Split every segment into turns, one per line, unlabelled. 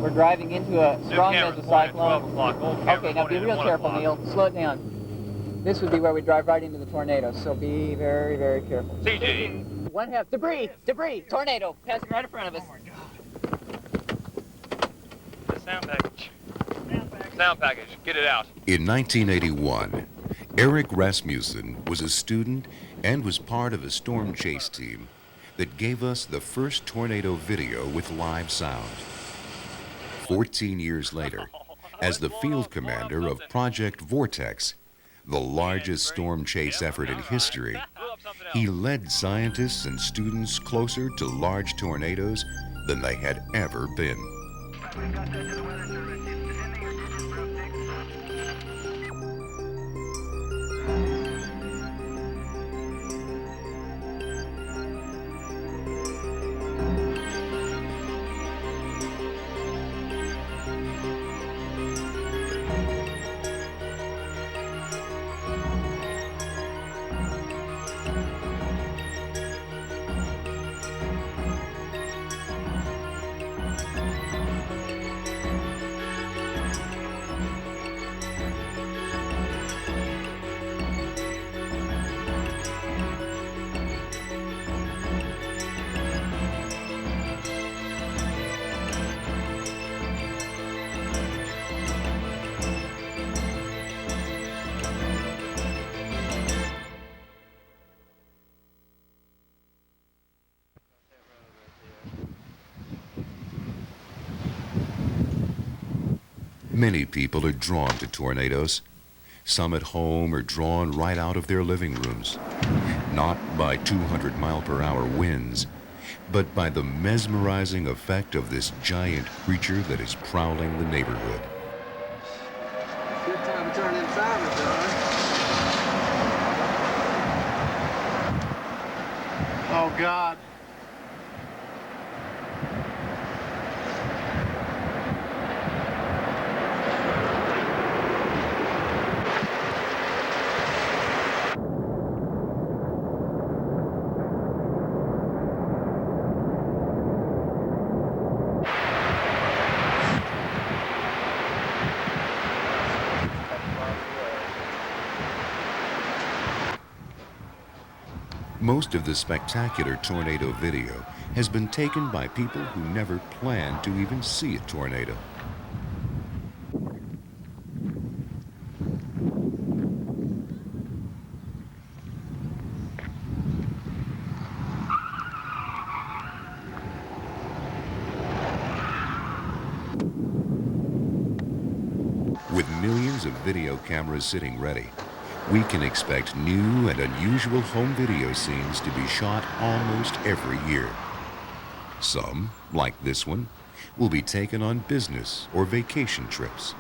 We're driving into a strong mesocyclone.
12 o'clock.
Okay, now be real careful, Neil. Slow it down. This would be where we drive right into the tornado, so be very, very careful.
CG.
1/2. Debris! Debris! Tornado! Passing right in front of us.
The sound package. Sound package. Get it out.
In 1981, Eric Rasmussen was a student and was part of a storm chase team that gave us the first tornado video with live sound. 14 years later, as the field commander of Project Vortex, the largest storm chase effort in history, he led scientists and students closer to large tornadoes than they had ever been. Many people are drawn to tornadoes. Some at home are drawn right out of their living rooms, not by 200-mile-per-hour winds, but by the mesmerizing effect of this giant creature that is prowling the neighborhood.
Good time to turn in timers, though. Oh, God.
Most of the spectacular tornado video has been taken by people who never planned to even see a tornado. With millions of video cameras sitting ready, we can expect new and unusual home video scenes to be shot almost every year. Some, like this one, will be taken on business or vacation trips.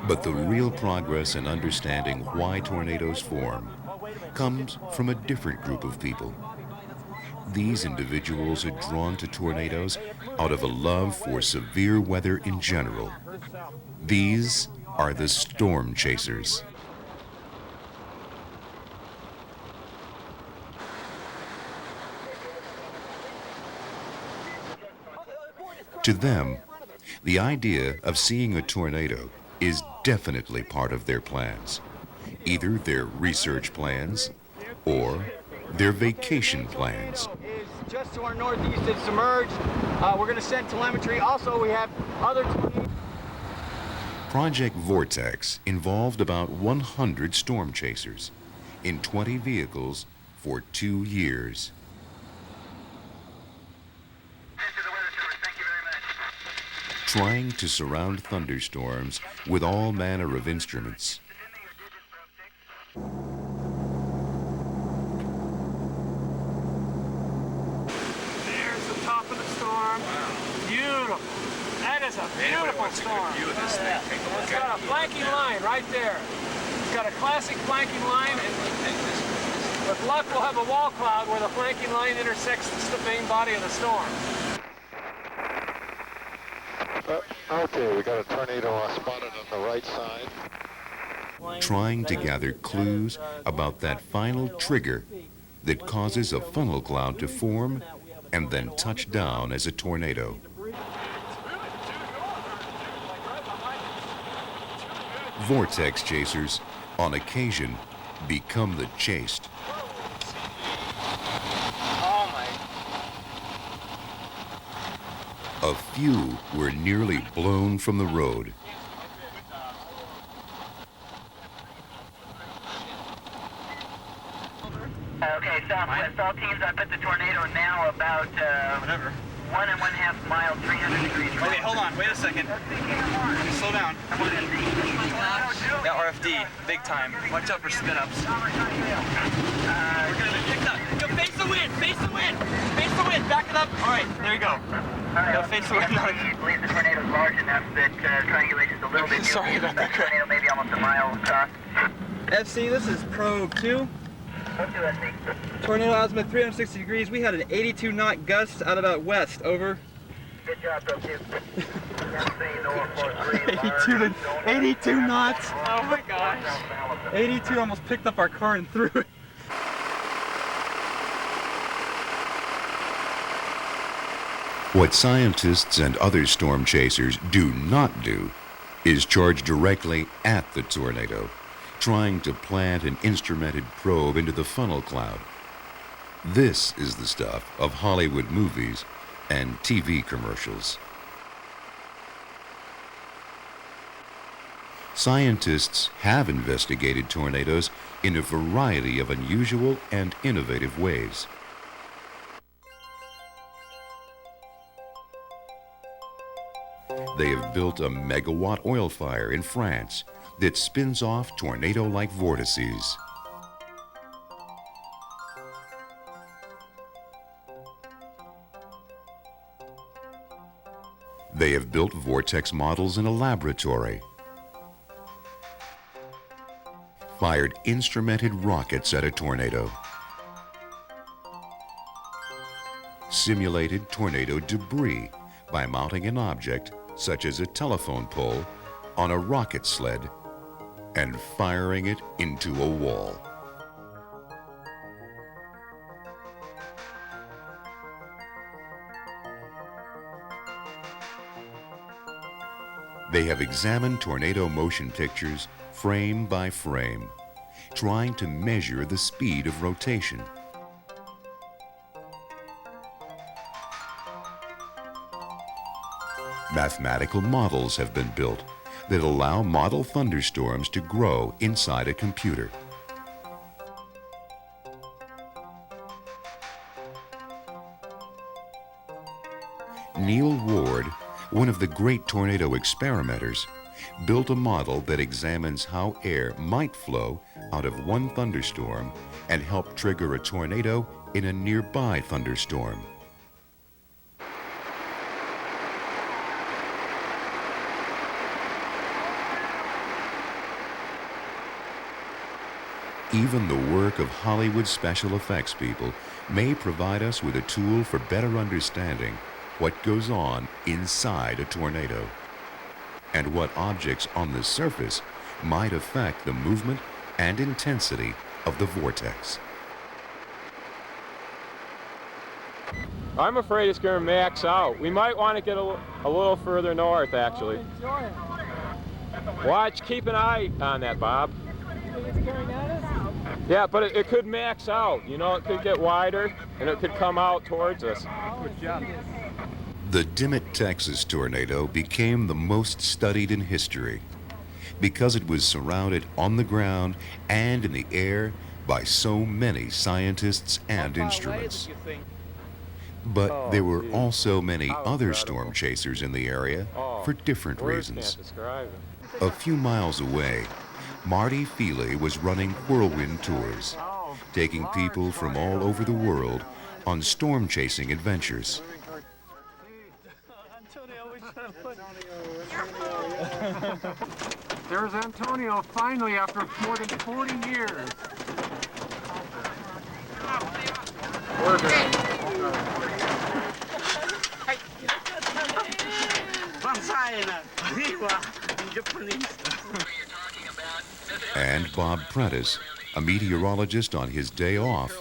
But the real progress in understanding why tornadoes form comes from a different group of people. These individuals are drawn to tornadoes out of a love for severe weather in general. These are the storm chasers. To them, the idea of seeing a tornado is definitely part of their plans, either their research plans or their vacation plans.
Just to our northeast, it's submerged. We're going to send telemetry. Also, we have other tornadoes.
Project Vortex involved about 100 storm chasers in 20 vehicles for 2 years. Trying to surround thunderstorms with all manner of instruments.
There's the top of the storm. Beautiful. That is a beautiful storm. It's got a flanking line right there. It's got a classic flanking line, and with luck we'll have a wall cloud where the flanking line intersects the main body of the storm.
Okay, we got a tornado spotted on the right side.
Trying to gather clues about that final trigger that causes a funnel cloud to form and then touch down as a tornado. Vortex chasers, on occasion, become the chased.
Oh my.
A few were nearly blown from the road.
Okay, Southwest, all teams, I put the tornado now about 1.5 miles, 300 degrees.
Okay, hold on, wait a second. Slow down. Yeah, RFD, big time. Watch out for spin-ups. We're gonna be picked up. Yo, face the wind, face the wind, face the wind, back it up. All right, there you go. Yo, face the wind.
I believe the tornado's large enough that triangulation's a little bit
Sorry about that, Craig.
tornado maybe almost a mile across.
FC, this is probe 2.
What's the FC?
Tornado azimuth 360 degrees. We had an 82 knot gust out about west. Over.
Good job, probe 2.
82 knots.
Oh my gosh.
82 almost picked up our car and threw it.
What scientists and other storm chasers do not do is charge directly at the tornado, trying to plant an instrumented probe into the funnel cloud. This is the stuff of Hollywood movies and TV commercials. Scientists have investigated tornadoes in a variety of unusual and innovative ways. They have built a megawatt oil fire in France that spins off tornado-like vortices. They have built vortex models in a laboratory, fired instrumented rockets at a tornado, simulated tornado debris by mounting an object, such as a telephone pole, on a rocket sled and firing it into a wall. They have examined tornado motion pictures frame by frame, trying to measure the speed of rotation. Mathematical models have been built that allow model thunderstorms to grow inside a computer. Neil Ward, one of the great tornado experimenters, built a model that examines how air might flow out of one thunderstorm and help trigger a tornado in a nearby thunderstorm. Even the work of Hollywood special effects people may provide us with a tool for better understanding what goes on inside a tornado and what objects on the surface might affect the movement and intensity of the vortex.
I'm afraid it's going to max out. We might want to get a little further north, actually. Watch, keep an eye on that, Bob. Yeah, but it could max out. You know, it could get wider, and it could come out towards us. Good job.
The Dimmitt, Texas tornado became the most studied in history because it was surrounded on the ground and in the air by so many scientists and instruments. But there were also many other storm chasers in the area for different reasons. A few miles away, Marty Feely was running whirlwind tours, taking people from all over the world on storm chasing adventures.
There's Antonio, finally, after more than 40 years.
And Bob Prentice, a meteorologist on his day off,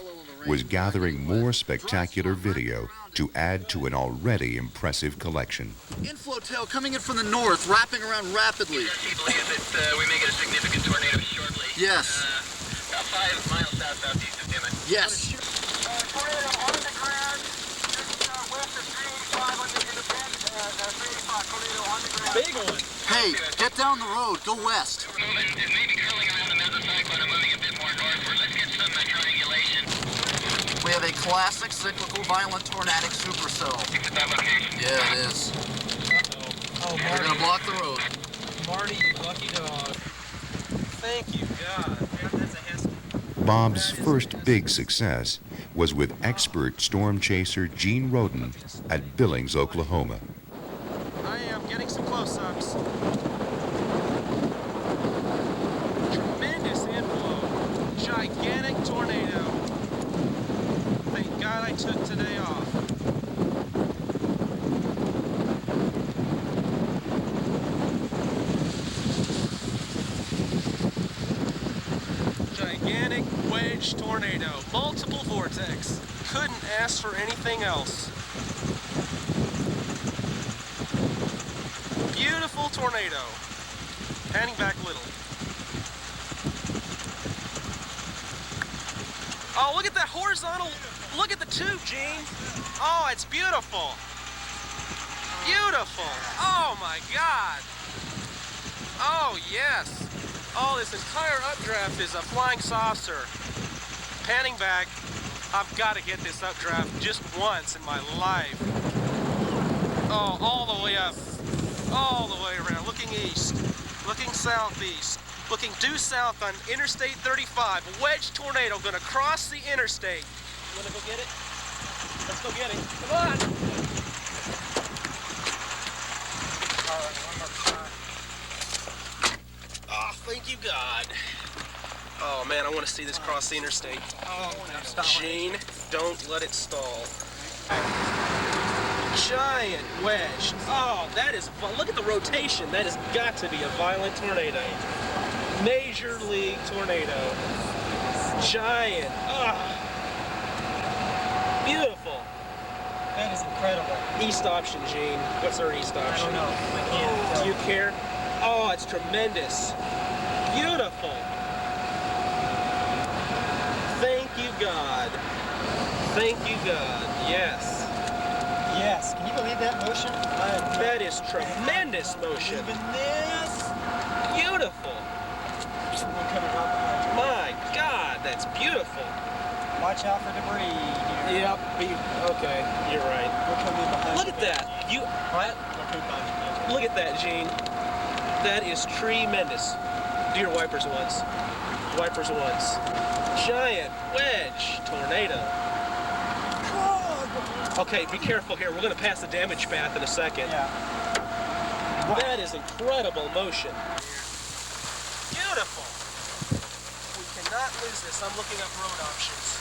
was gathering more spectacular video to add to an already impressive collection.
Inflow tail coming in from the north, wrapping around rapidly.
Do you believe that we may get a significant tornado shortly?
Yes.
About 5 miles southeast of Dimmitt.
Yes.
Tornado on the ground, just west of 385 on the Independence. 385 tornado on the ground.
Big one.
Hey, get down the road. Go west.
We're moving. It may be curling around the mesocyclone and moving a bit more northward. Let's get some triangulation.
We have a classic cyclical violent tornadic supercell.
It's at that location.
Yeah, it is.
Oh,
We're gonna block the road.
Marty, you lucky dog. Thank you, God. That's a hissy.
Bob's first big success was with expert storm chaser Gene Roden at Billings, Oklahoma.
I am getting some close-ups. Tremendous inflow. Gigantic tornado. Thank God I took today off. Gigantic wedge tornado. Multiple vortex. Couldn't ask for anything else. Beautiful tornado. Panning back a little. Oh, look at that horizontal. Look at the tube, Gene. Oh, it's beautiful. Beautiful. Oh, my God. Oh, yes. Oh, this entire updraft is a flying saucer. Panning back. I've got to get this updraft just once in my life. Oh, all the way up. All the way around. Looking east. Looking southeast. Looking due south on Interstate 35. Wedge tornado gonna cross the interstate. You wanna go get it? Let's go get it. Come on! All right, one more time. Oh, thank you, God. Oh, man, I want to see this cross the interstate.
Oh, stop.
Gene, don't let it stall. Giant wedge. Oh, that is, look at the rotation. That has got to be a violent tornado. Major league tornado. Giant. Beautiful.
That is incredible.
East option, Gene. What's our east
I
option?
don't know. I can't.
Do you care? Oh, it's tremendous. Beautiful. Thank you, God. Thank you, God. Yes.
Yes. Can you believe that motion?
That is tremendous motion.
Even this.
Beautiful.
We're coming up behind
My God, that's beautiful.
you. Watch out for debris. Here.
Yep. Okay, you're right.
We're coming behind
Look
you.
at that. You.
What? We're coming behind you.
Look at that, Gene. That is tremendous. Do your wipers once. Wipers once. Giant wedge tornado. Okay, be careful here. We're going to pass the damage path in a second.
Yeah.
That is incredible motion. Beautiful. We cannot lose this. I'm looking up road options.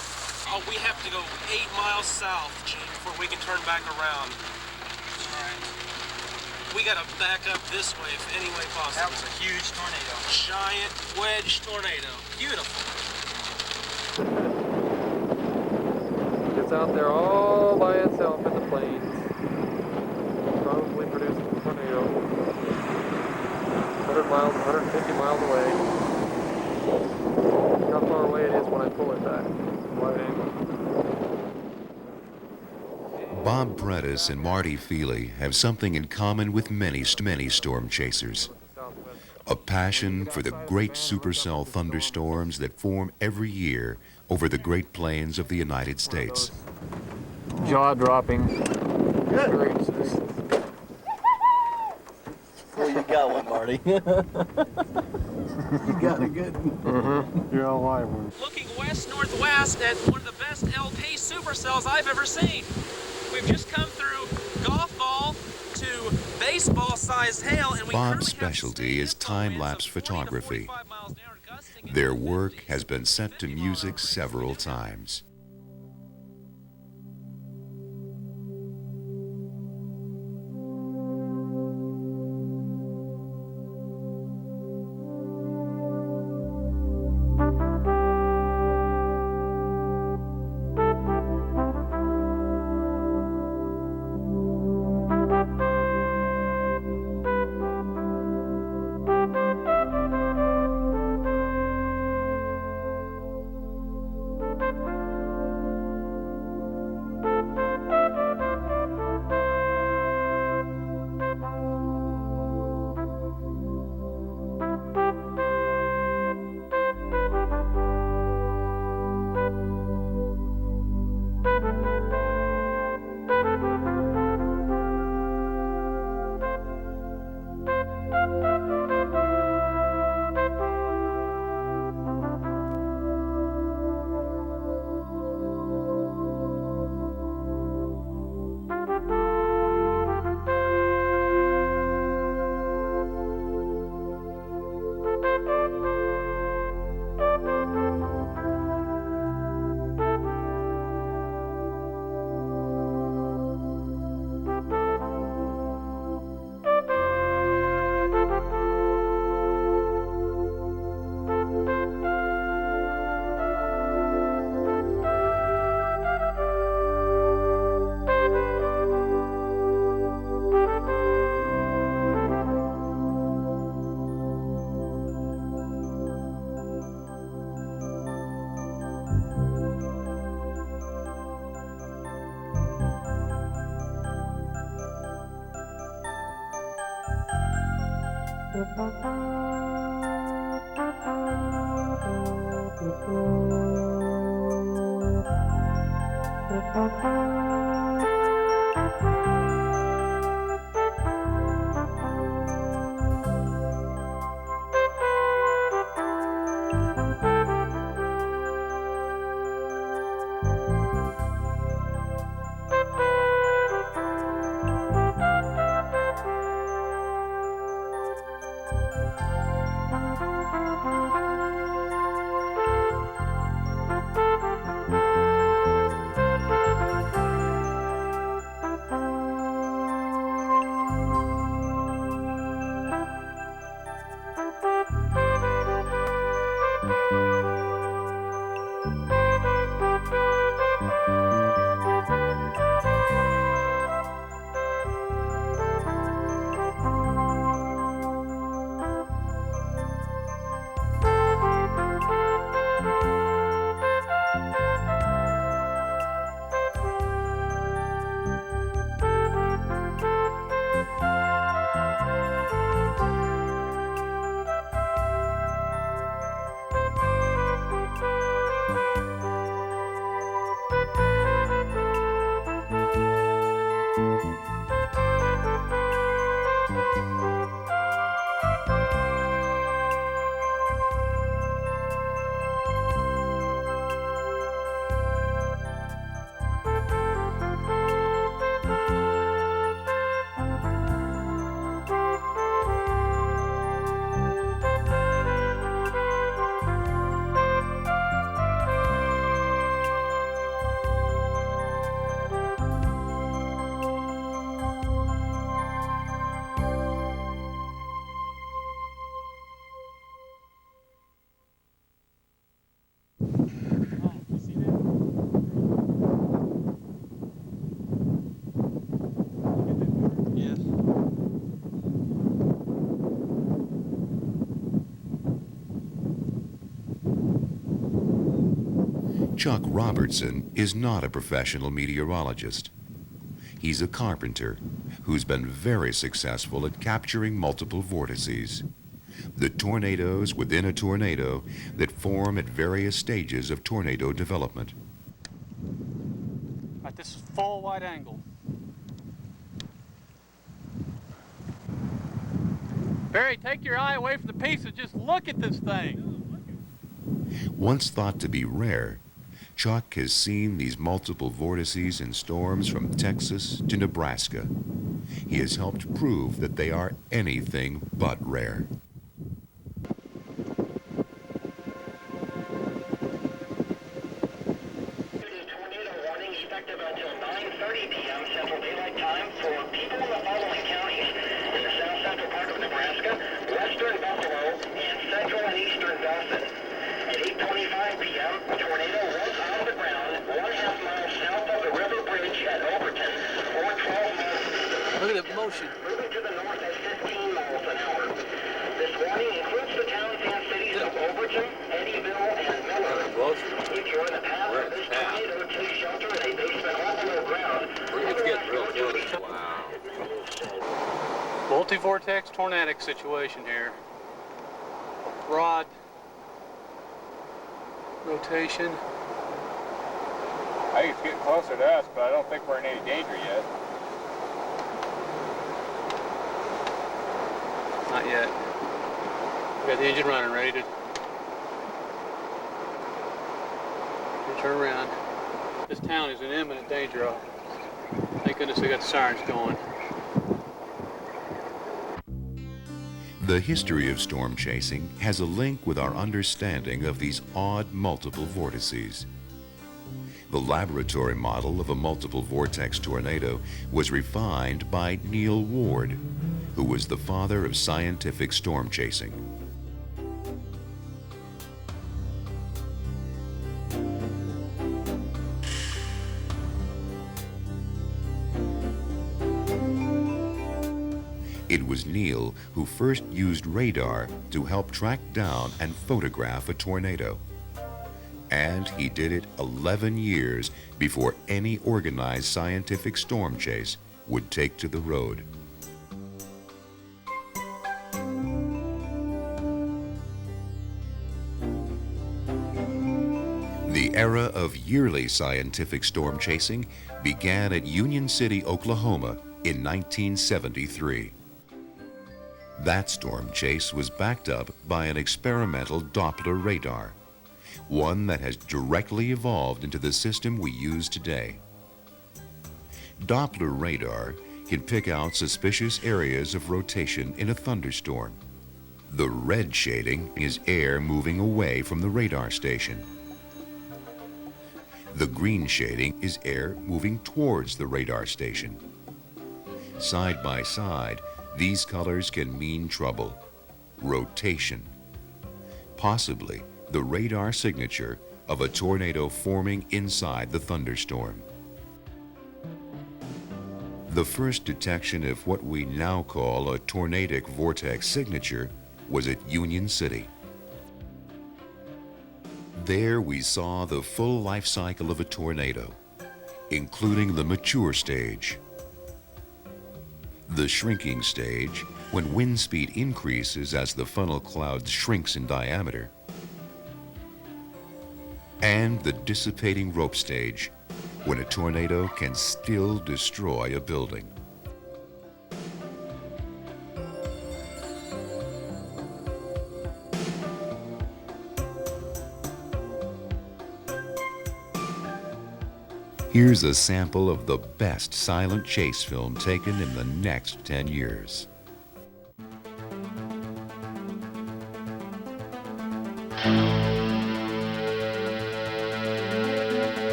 Oh, we have to go 8 miles south, Gene, before we can turn back around. All right. We got to back up this way if any way possible.
That was a huge tornado.
Giant wedge tornado. Beautiful.
It's out there all by itself in the plains. Probably producing a tornado. 100 miles, 150 miles away. Look how far away it is when I pull it back. Wide angle.
Bob Prentice and Marty Feely have something in common with many storm chasers. A passion for the great supercell thunderstorms that form every year over the Great Plains of the United States.
Jaw-dropping. Good.
Well, you got one, Marty. You got a good one.
You're all live one.
Looking west-northwest at one of the best LP supercells I've ever seen. We've just come through golf ball to baseball-sized hail, and we
Bob's specialty is time-lapse photography. Their work has been set to music several times. Chuck Robertson is not a professional meteorologist. He's a carpenter who's been very successful at capturing multiple vortices, the tornadoes within a tornado that form at various stages of tornado development.
All right, this is full wide angle. Barry, take your eye away from the piece and just look at this thing.
Once thought to be rare, Chuck has seen these multiple vortices in storms from Texas to Nebraska. He has helped prove that they are anything but rare.
Tornado warning effective until 9:30 p.m. Central Daylight Time for people in the following counties: in the south central part of Nebraska, western Buffalo, and central and eastern Dawson. At 8:25 p.m., a tornado was out of the ground 1/2 mile south of the river bridge at Overton, or 12 miles distant.
Look at the motion.
Moving to the north at 15 miles an hour. This warning includes the towns and cities of Overton, Eddyville, and Miller. If you're in the path of this tornado, take shelter in a basement or below ground.
It's getting real close. Wow.
Multi-vortex tornadic situation here. Broad rotation.
I think it's getting closer to us, but I don't think we're in any danger yet.
Not yet. We got the engine running, ready to turn around. This town is in imminent danger of. Thank goodness we got the sirens going.
The history of storm chasing has a link with our understanding of these odd multiple vortices. The laboratory model of a multiple vortex tornado was refined by Neil Ward, who was the father of scientific storm chasing. It was Neil who first used radar to help track down and photograph a tornado. And he did it 11 years before any organized scientific storm chase would take to the road. era of yearly scientific storm chasing began at Union City, Oklahoma in 1973. That storm chase was backed up by an experimental Doppler radar, one that has directly evolved into the system we use today. Doppler radar can pick out suspicious areas of rotation in a thunderstorm. The red shading is air moving away from the radar station. The green shading is air moving towards the radar station. Side by side, these colors can mean trouble, rotation, possibly the radar signature of a tornado forming inside the thunderstorm. The first detection of what we now call a tornadic vortex signature was at Union City. There we saw the full life cycle of a tornado, including the mature stage, the shrinking stage, when wind speed increases as the funnel cloud shrinks in diameter, and the dissipating rope stage, when a tornado can still destroy a building. Here's a sample of the best silent chase film taken in the next 10 years.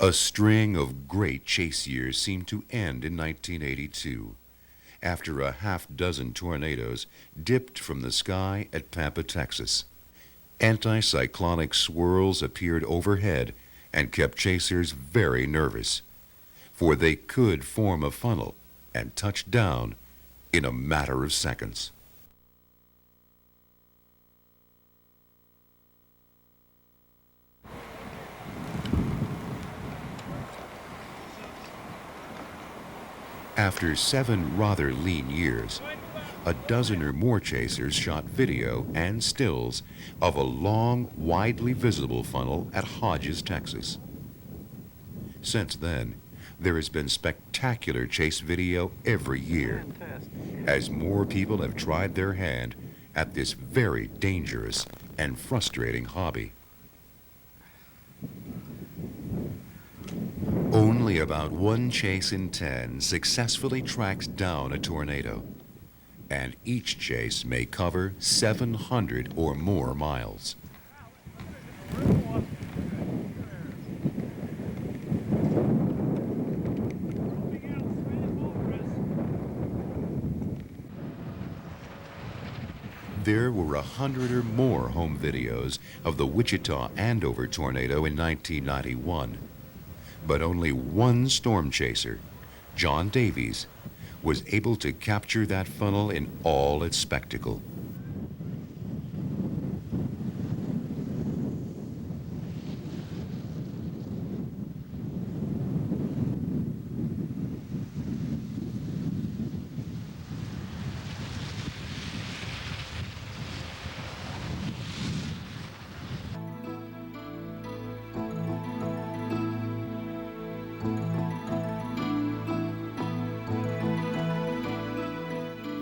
A string of great chase years seemed to end in 1982, after a half-dozen tornadoes dipped from the sky at Pampa, Texas. Anticyclonic swirls appeared overhead and kept chasers very nervous, for they could form a funnel and touch down in a matter of seconds. After 7 rather lean years, a dozen or more chasers shot video and stills of a long, widely visible funnel at Hodges, Texas. Since then, there has been spectacular chase video every year, as more people have tried their hand at this very dangerous and frustrating hobby. Only about 1 chase in 10 successfully tracks down a tornado, and each chase may cover 700 or more miles. There were 100 or more home videos of the Wichita Andover tornado in 1991, but only one storm chaser, John Davies, was able to capture that funnel in all its spectacle.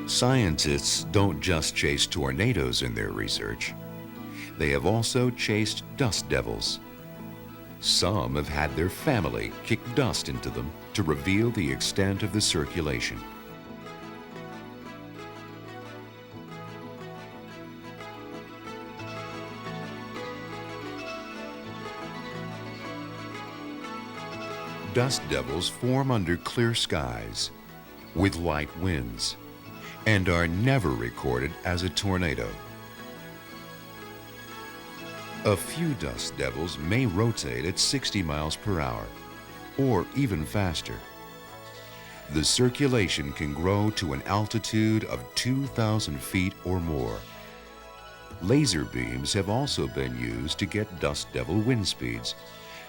Scientists don't just chase tornadoes in their research. They have also chased dust devils. Some have had their family kick dust into them to reveal the extent of the circulation. Dust devils form under clear skies with light winds and are never recorded as a tornado. A few dust devils may rotate at 60 miles per hour, or even faster. The circulation can grow to an altitude of 2,000 feet or more. Laser beams have also been used to get dust devil wind speeds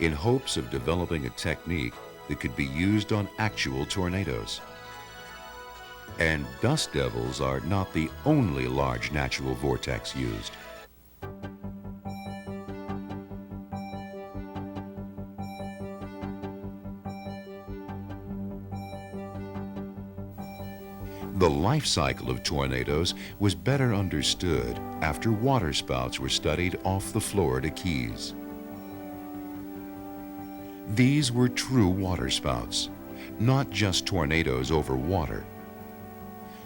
in hopes of developing a technique that could be used on actual tornadoes. And dust devils are not the only large natural vortex used. The life cycle of tornadoes was better understood after waterspouts were studied off the Florida Keys. These were true waterspouts, not just tornadoes over water.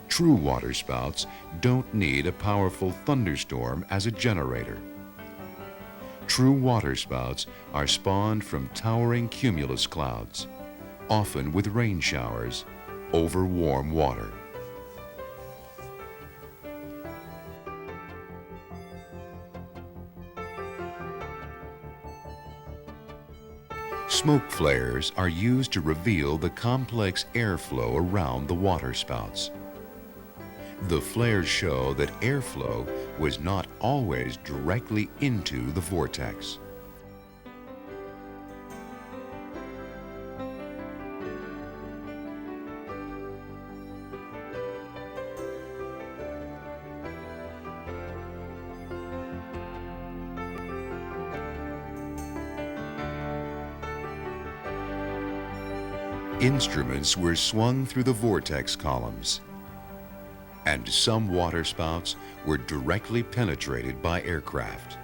True waterspouts don't need a powerful thunderstorm as a generator. True waterspouts are spawned from towering cumulus clouds, often with rain showers over warm water. Smoke flares are used to reveal the complex airflow around the waterspouts. The flares show that airflow was not always directly into the vortex. Instruments were swung through the vortex columns, and some waterspouts were directly penetrated by aircraft.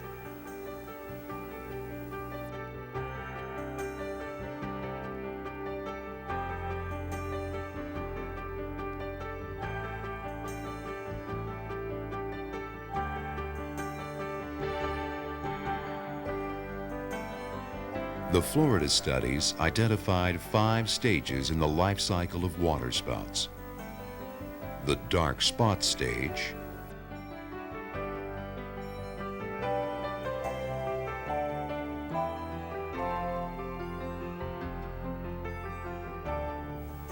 The Florida studies identified 5 stages in the life cycle of waterspouts. The dark spot stage,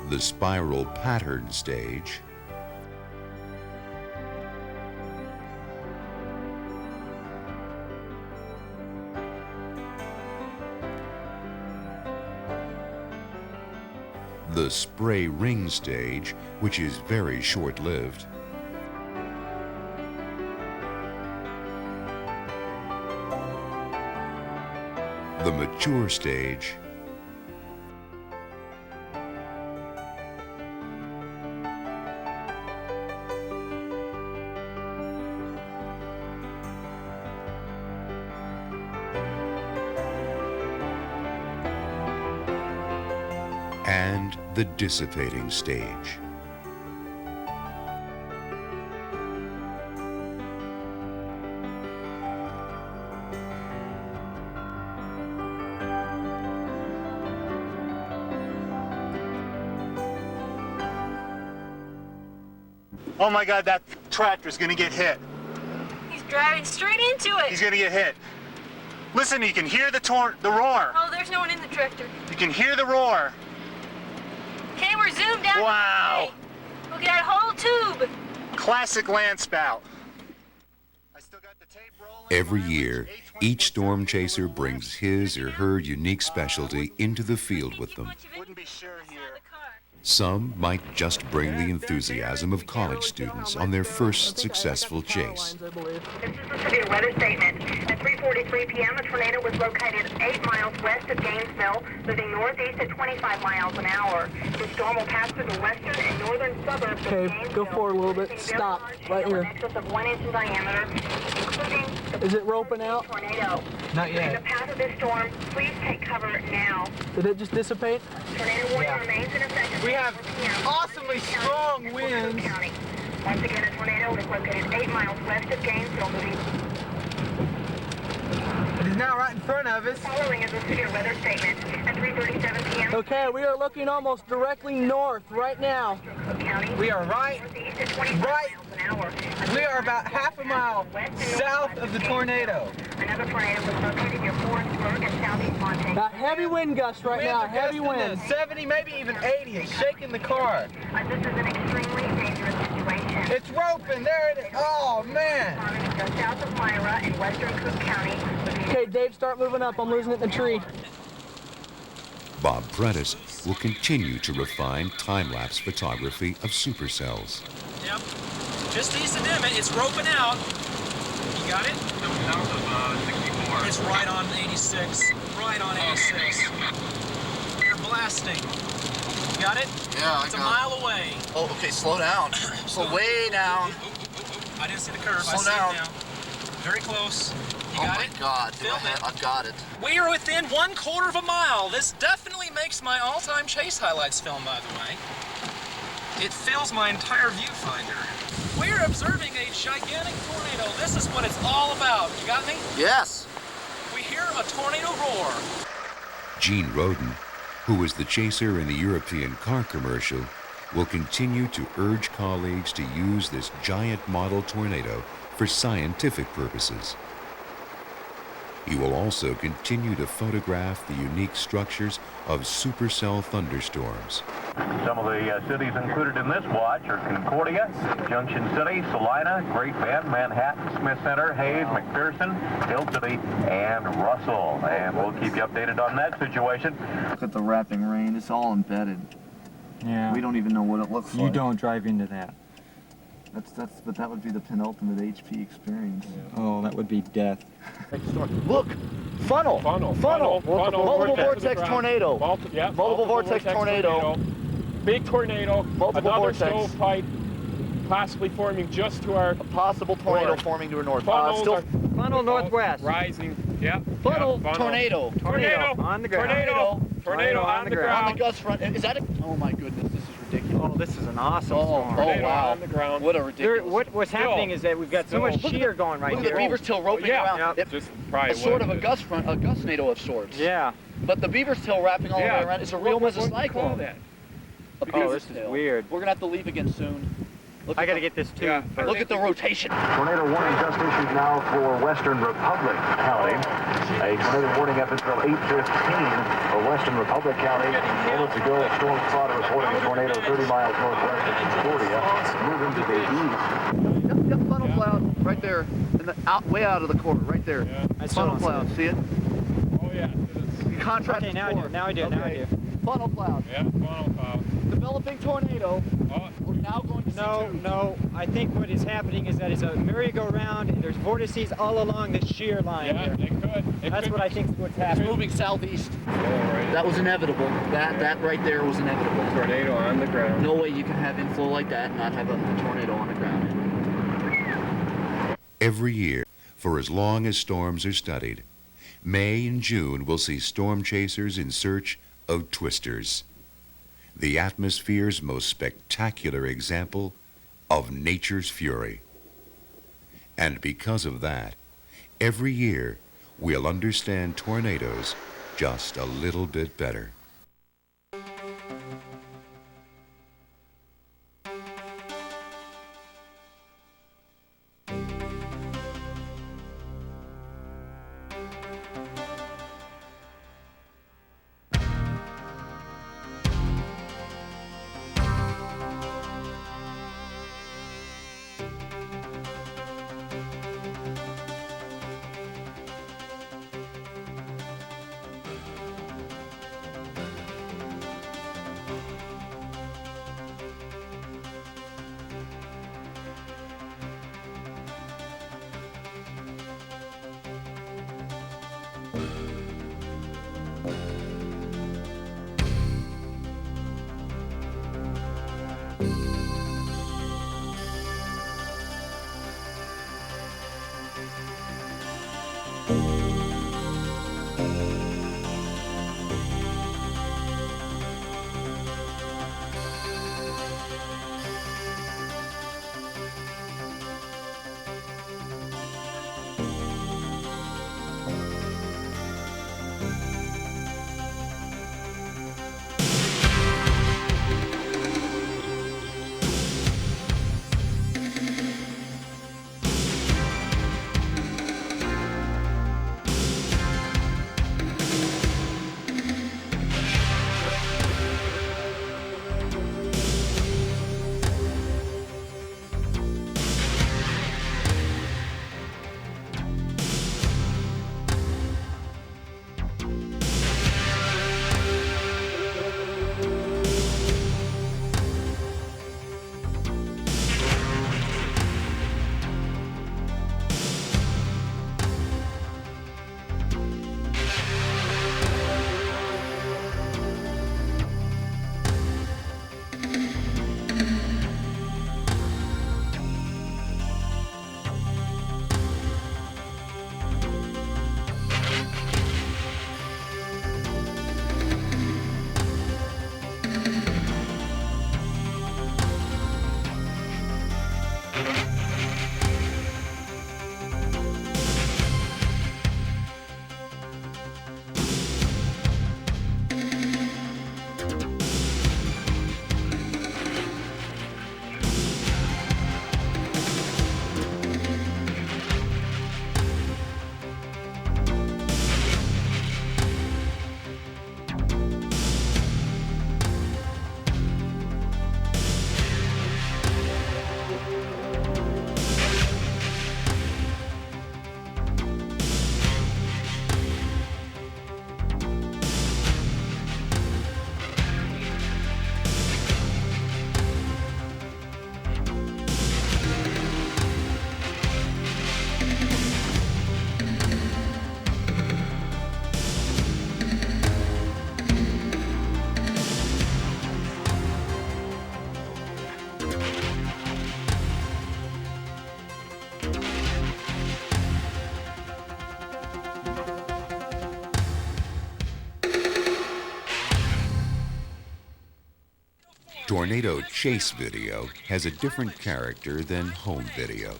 the spiral pattern stage, the spray ring stage, which is very short-lived, the mature stage, and the dissipating stage.
Oh my God, that tractor's gonna get hit.
He's driving straight into it.
He's gonna get hit. Listen, you can hear the roar.
Oh, there's no one in the tractor.
You can hear the roar.
Okay, we're zoomed out.
Wow.
Look at that whole tube.
Classic land spout.
Every year, each storm chaser brings his or her unique specialty into the field with them.
Wouldn't be sure here.
Some might just bring the enthusiasm of college students on their first successful chase.
This is a severe weather statement. At 3:43 p.m., a tornado was located 8 miles west of Gainesville, moving northeast at 25 miles an hour. The storm will pass through the western and northern suburbs of Gainesville.
Okay, go forward a little bit. Stop, right here.
In excess of 1 inch in diameter, including
Is it roping out?
tornado.
Not
In
yet.
the path of this storm, please take cover now.
Did it just dissipate?
Tornado warning remains in effect.
We have awesomely strong winds.
Once again, a tornado is located 8 miles west of Gainesville, moving.
It is now right in front of us.
Following is a severe weather statement. At 3:37 p.m.
Okay, we are looking almost directly north right now. We are right. We are about half a mile south of the tornado.
Another tornado was located near Forestburg and southeast Montana.
Got heavy wind gusts right now, heavy wind.
70, maybe even 80. It's shaking the car.
This is an extremely dangerous situation.
It's roping. There it is. Oh, man.
Just south of Myra in western Cook County.
Okay, Dave, start moving up. I'm losing it in the tree.
Bob Prentice will continue to refine time-lapse photography of supercells.
Yep. Just east of Emmett, it's roping out. You got it?
South of 64.
It's right on 86. Right on 86. We're blasting. You got it?
Yeah,
it's a mile away.
Oh, okay, slow down. Slow way down.
I didn't see the curve.
Slow
I see
down.
it now. Very close. You
Oh
got
my
it?
God,
Film it.
I've got it.
We are within 1/4 of a mile. This definitely makes my all-time chase highlights film, by the way. It fills my entire viewfinder. We're observing a gigantic tornado. This is what it's all about. You got me?
Yes.
We hear a tornado roar.
Gene Roden, who was the chaser in the European car commercial, will continue to urge colleagues to use this giant model tornado for scientific purposes. He will also continue to photograph the unique structures of supercell thunderstorms.
Some of the cities included in this watch are Concordia, Junction City, Salina, Great Bend, Manhattan, Smith Center, Hayes, McPherson, Hill City, and Russell. And we'll keep you updated on that situation.
Look at the wrapping rain. It's all embedded.
Yeah.
We don't even know what it looks like.
You don't drive into that.
But that would be the penultimate HP experience.
Oh, that would be death.
Look! Funnel! Multiple vortex tornado!
Multiple
vortex tornado.
Big tornado.
Multiple
another
vortex.
stovepipe possibly forming just to our...
A possible tornado
north.
forming to our north.
Funnel northwest. Rising. Yeah.
Funnel.
Yeah,
Tornado.
Tornado.
On the ground.
Tornado on the ground.
On the gust front. Is that it? Oh my goodness, this is ridiculous.
Oh, this is an awesome storm.
Tornado
wow.
on the ground.
What a ridiculous.
What's happening is that we've got so much shear going right
Look
here.
at the beaver's tail roping around.
Yep. Just probably
A sort of
what
a
it
gust front, a gust tornado of sorts.
Yeah.
But the beaver's tail wrapping all the way around. It's a real
What do you call
mesocyclone.
that?
A
Oh,
beaver's
this is
tail.
weird.
We're gonna have to leave again soon. Look
I
at
gotta
the-
get this too.
Yeah.
Look at the rotation.
Tornado warning just issued now for Western Republic County. A tornado warning up until 8:15 for Western Republic County. Moments ago, a storm spotter reporting a tornado 30 miles northwest of Concordia. Moving to the east.
Yep, funnel cloud right there, way out of the corner, right there.
I still
Funnel
don't see
cloud, see it?
Oh, yeah.
You contrast
Okay, now I do. Now I do.
Okay. funnel cloud.
Yeah, funnel cloud.
Developing tornado.
Oh.
We're now going to see two.
No. I think what is happening is that it's a merry-go-round and there's vortices all along the shear line
Yeah,
here.
it could.
That's what I think is what's
It's
happening.
moving southeast.
Right.
That was inevitable. That right there was inevitable.
Tornado on the ground.
No way you can have inflow like that and not have a tornado on the ground.
Every year, for as long as storms are studied, May and June will see storm chasers in search of twisters, the atmosphere's most spectacular example of nature's fury. And because of that, every year we'll understand tornadoes just a little bit better. Tornado chase video has a different character than home video.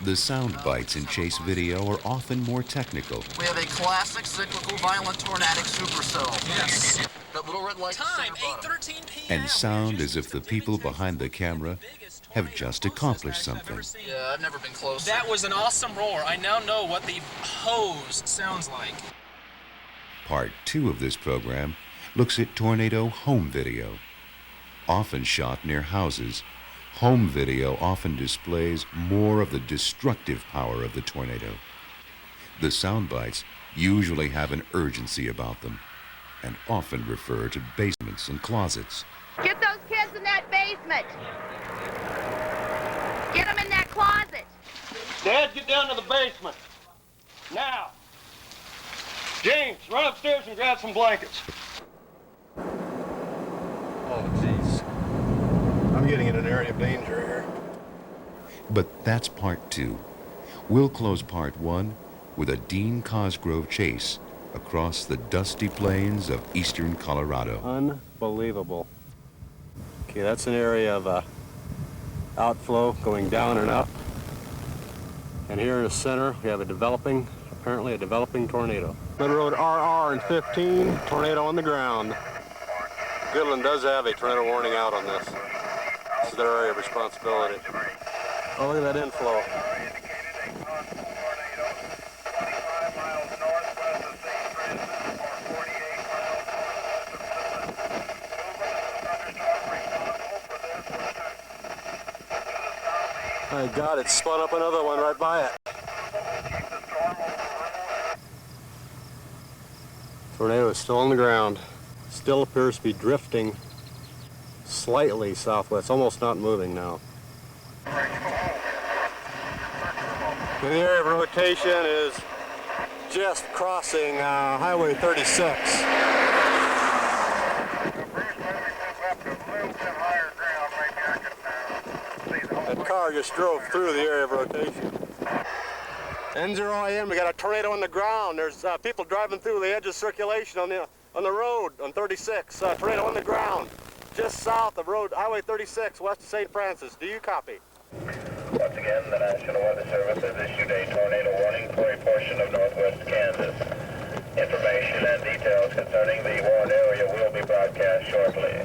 The sound bites in chase video are often more technical.
We have a classic cyclical violent tornadic supercell.
Yes.
That little red light.
Time, 8:13 p.m.
And sound as if the people behind the camera have just accomplished something.
Yeah, I've never been close.
That was an awesome roar. I now know what the hose sounds like.
Part 2 of this program looks at tornado home video. Often shot near houses, home video often displays more of the destructive power of the tornado. The sound bites usually have an urgency about them. and often refer to basements and closets.
Get those kids in that basement. Get them in that closet.
Dad, get down to the basement. Now. James, run upstairs and grab some blankets.
Oh, jeez. I'm getting in an area of danger here.
But that's part 2. We'll close part 1 with a Dean Cosgrove chase across the dusty plains of eastern Colorado.
Unbelievable. Okay, that's an area of outflow going down and up. And here in the center, we have apparently a developing tornado. Good road RR and 15, tornado on the ground. Goodland does have a tornado warning out on this. This is their area of responsibility. Oh, look at that inflow. My God, it spun up another one right by it. Tornado is still on the ground. Still appears to be drifting slightly southwest, almost not moving now. The area of rotation is just crossing Highway 36. That car just drove through the area of rotation. N0IM, we got a tornado on the ground. There's people driving through the edge of circulation on the road on 36. Tornado on the ground, just south of Highway 36, west of St. Francis. Do you copy?
Once again, the National Weather Service has issued a tornado warning for a portion of northwest Kansas. Information and details concerning the warned area will be broadcast shortly.